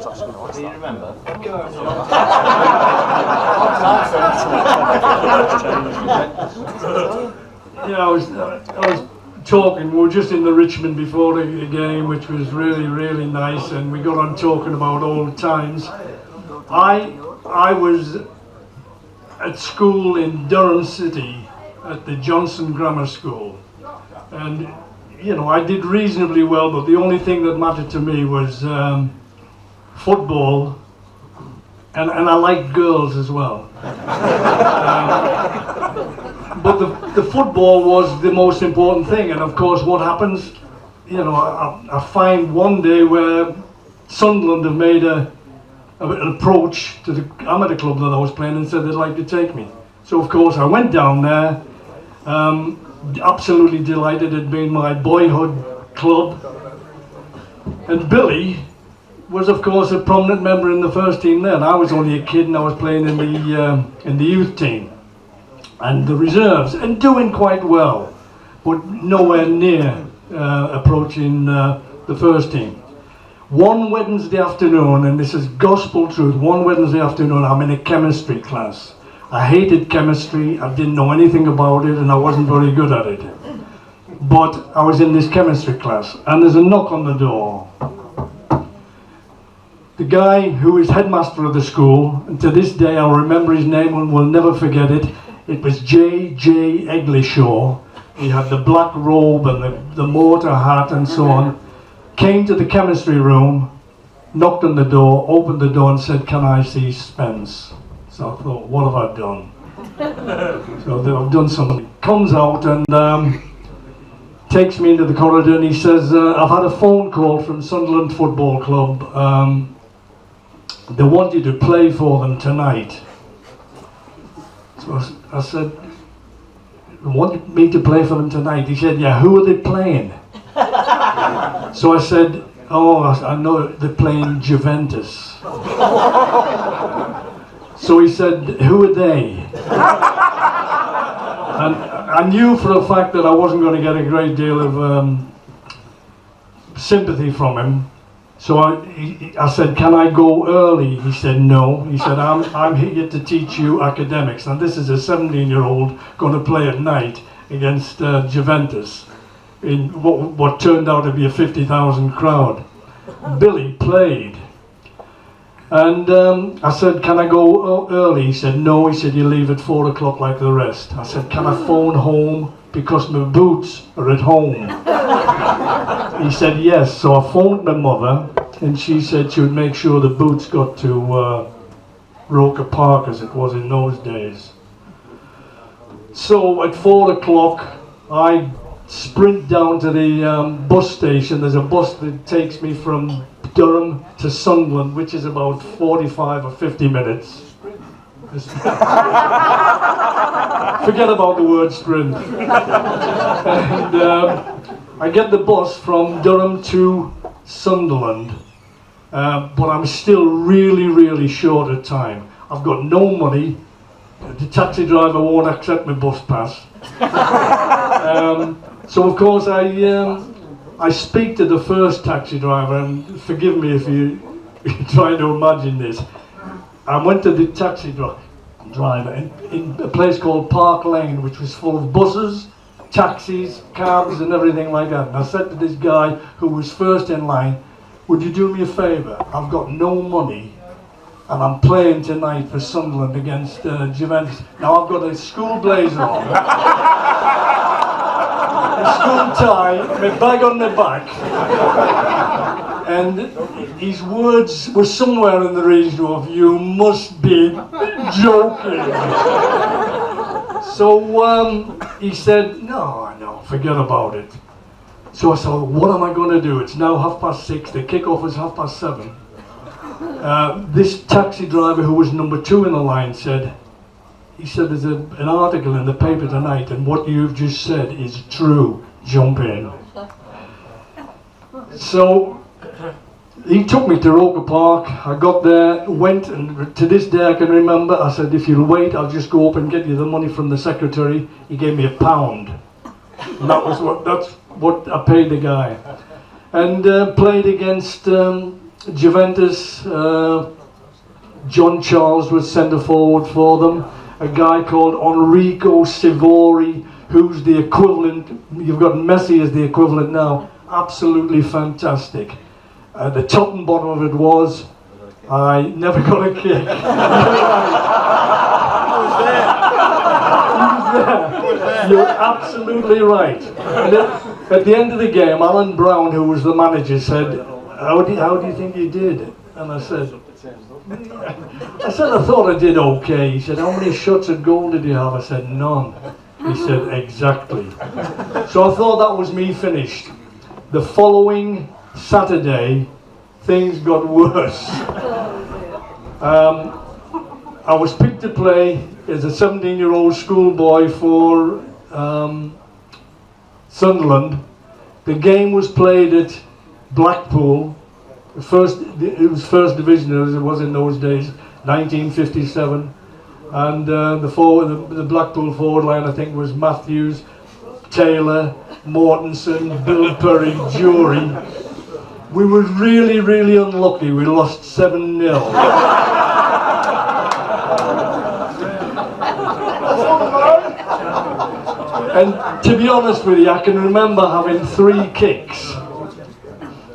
Do you remember? Yeah, I was talking. We were just in the Richmond before the game, which was really nice, and we got on talking about old times. I was at school in Durham City at the Johnson Grammar School, and you know, I did reasonably well, but the only thing that mattered to me was football, and I liked girls as well. But the football was the most important thing, and of course what happens, you know, I find one day where Sunderland have made an approach to the amateur club that I was playing and said they'd like to take me. So of course I went down there, absolutely delighted. It had been my boyhood club, and Billy was of course a prominent member in the first team there, and I was only a kid and I was playing in the youth team and the reserves and doing quite well, but nowhere near approaching the first team. One Wednesday afternoon, and this is gospel truth, one Wednesday afternoon I'm in a chemistry class. I hated chemistry, I didn't know anything about it, and I wasn't very good at it. But I was in this chemistry class, and there's a knock on the door. The guy who is headmaster of the school, and to this day I'll remember his name and will never forget it, it was J.J. Eglishaw. He had the black robe and the mortar hat and so on. Came to the chemistry room, knocked on the door, opened the door and said, "Can I see Spence?" So I thought, what have I done? So I've done something. Comes out and takes me into the corridor and he says, "I've had a phone call from Sunderland Football Club. They want you to play for them tonight." So I said, "They want me to play for them tonight?" He said, "Yeah, who are they playing?" So I said, "Oh, I know they're playing Juventus." So he said, "Who are they?" And I knew for a fact that I wasn't going to get a great deal of sympathy from him. So I said, "Can I go early?" He said, "No." He said, I'm here to teach you academics. And this is a 17-year-old going to play at night against Juventus in what turned out to be a 50,000 crowd. Billy played. And I said, "Can I go early?" He said, "No." He said, "You leave at 4 o'clock like the rest." I said, "Can I phone home because my boots are at home?" He said, "Yes." So I phoned my mother and she said she would make sure the boots got to Roker Park as it was in those days. So at 4 o'clock I sprint down to the bus station. There's a bus that takes me from Durham to Sunderland, which is about 45 or 50 minutes. Forget about the word sprint. And I get the bus from Durham to Sunderland, but I'm still really short of time. I've got no money. The taxi driver won't accept my bus pass. So of course I speak to the first taxi driver, and forgive me if you're trying to imagine this. I went to the taxi driver in a place called Park Lane, which was full of buses, taxis, cabs and everything like that. And I said to this guy who was first in line, "Would you do me a favour? I've got no money and I'm playing tonight for Sunderland against Juventus. Now I've got a school blazer on, a school tie, my bag on my back." And his words were somewhere in the region of, "You must be joking." So he said, no, forget about it. So I said, "What am I going to do? It's now 6:30, the kickoff is 7:30. This taxi driver who was number 2 in the line said, "There's an article in the paper tonight and what you've just said is true, jump in." So he took me to Roker Park. I got there, went, and to this day I can remember, I said, "If you'll wait, I'll just go up and get you the money from the secretary." He gave me £1. And that's what I paid the guy. And played against Juventus, John Charles was centre forward for them. A guy called Enrico Sivori, who's the equivalent, you've got Messi as the equivalent now, absolutely fantastic. The top and bottom of it was, I never got a kick. He was there. You're absolutely right. And at the end of the game, Alan Brown, who was the manager, said, how do you think you did? And I said, I thought I did okay. He said, how many shots at goal did you have? I said, none. He said, exactly. So I thought that was me finished. The following Saturday, things got worse. I was picked to play as a 17-year-old schoolboy for Sunderland. The game was played at Blackpool. It was first division as it was in those days, 1957. And the Blackpool forward line, I think, was Matthews, Taylor, Mortensen, Bill Perry, Jury. We were really, really unlucky. We lost 7-0. And to be honest with you, I can remember having 3 kicks.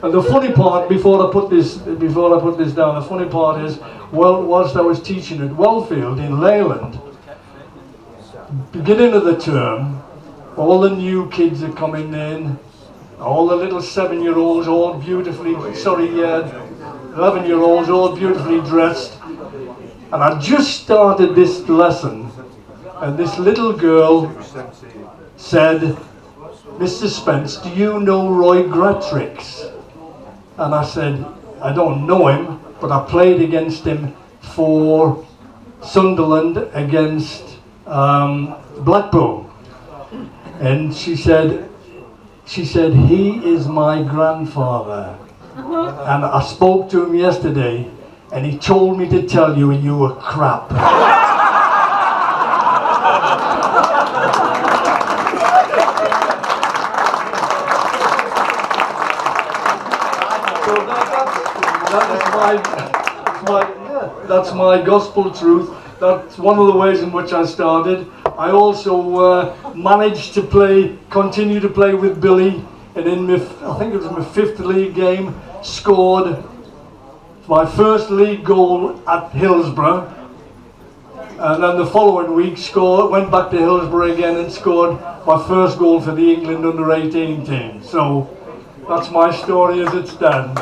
And the funny part, before I put this down, the funny part is, whilst I was teaching at Wellfield in Leyland, beginning of the term, all the new kids are coming in, all the little 7-year-olds, all beautifully, 11-year-olds, all beautifully dressed. And I just started this lesson, and this little girl said, Mr. Spence, do you know Roy Gratrix? And I said, I don't know him, but I played against him for Sunderland against Blackpool. And she said, he is my grandfather. And I spoke to him yesterday, and he told me to tell you you were crap. That's my gospel truth. That's one of the ways in which I started. I also managed to continue to play with Billy, and I think it was my 5th league game, scored my first league goal at Hillsborough, and then the following week went back to Hillsborough again and scored my first goal for the England under-18 team. So that's my story as it stands.